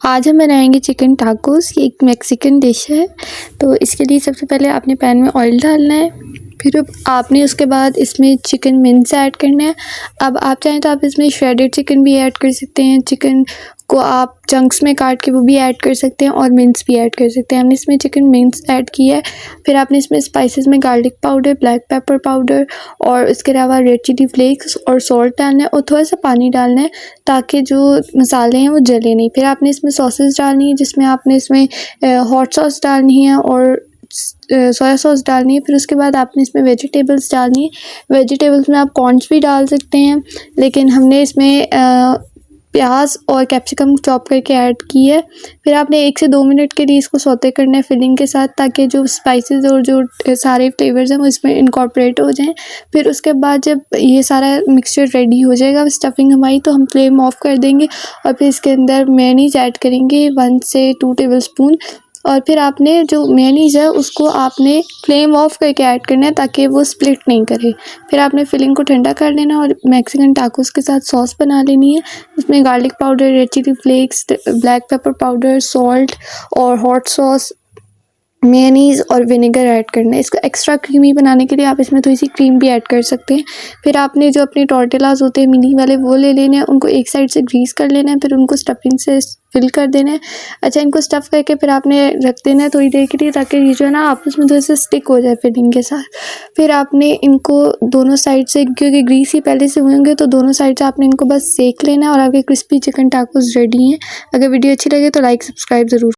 आज हम बनाएंगे चिकन टाकोस। ये एक मैक्सिकन डिश है। तो इसके लिए सबसे पहले आपने पैन में ऑयल डालना है, फिर आपने उसके बाद इसमें चिकन मिंस ऐड करना है। अब आप चाहें तो आप इसमें श्रेडेड चिकन भी ऐड कर सकते हैं, चिकन को आप चंक्स में काट के वो भी ऐड कर सकते हैं और मिंस भी ऐड कर सकते हैं। हमने इसमें चिकन मिंस ऐड किया है। फिर आपने इसमें स्पाइसेस में garlic powder, black pepper powder और इसके अलावा रेड चिली फ्लेक्स और सॉल्ट डालना है और थोड़ा सा पानी डालना है ताकि जो मसाले हैं वो जले नहीं। फिर आपने इसमें सॉसेस डालनी है, जिसमें आपने इसमें हॉट सॉस डालनी है और सोया सॉस डालनी है। फिर उसके बाद आपने इसमें वेजिटेबल्स डालनी है। वेजिटेबल्स में आप कॉर्न्स भी डाल सकते हैं, लेकिन हमने इसमें प्याज और कैप्सिकम चॉप करके ऐड की है। फिर आपने 1 से 2 मिनट के लिए इसको सौते करना है फिलिंग के साथ, ताकि जो स्पाइसेस और जो सारे फ्लेवर्स हैं वो इसमें इनकॉर्पोरेट हो जाएं। फिर उसके बाद जब ये सारा मिक्सचर रेडी हो जाएगा स्टफिंग हमारी, तो हम फ्लेम ऑफ कर देंगे और फिर इसके अंदर मेयोनीज़ ऐड करेंगे 1 से 2 टेबलस्पून। और फिर आपने जो मेयोनीज़ है उसको आपने फ्लेम ऑफ करके ऐड करना है ताकि वो स्प्लिट नहीं करे। फिर आपने फिलिंग को ठंडा कर लेना और मैक्सिकन टाकोस के साथ सॉस बना लेनी है। उसमें garlic powder, red chili flakes, black pepper powder, salt और हॉट सॉस, मेयोनीज़ और विनेगर ऐड करना है। इसको एक्स्ट्रा क्रीमी बनाने के लिए आप इसमें थोड़ी सी क्रीम भी ऐड कर सकते हैं। फिर आपने जो अपने टॉर्टिलास होते हैं मिनी वाले वो ले लेने हैं, उनको एक साइड से ग्रीस कर लेना है, फिर उनको स्टफिंग से फिल कर देना है। अच्छा, इनको स्टफ़ करके फिर आपने रख देना है थोड़ी देर के लिए, ताकि ये जो है ना आपस में थोड़े से स्टिक हो जाए फिलिंग के साथ। फिर आपने इनको दोनों साइड से, क्योंकि ग्रीस ही पहले से होंगे, तो दोनों साइड से आपने इनको बस सेक लेना है और आपके क्रिस्पी चिकन टाकोस रेडी हैं। अगर वीडियो अच्छी लगे तो लाइक सब्सक्राइब ज़रूर।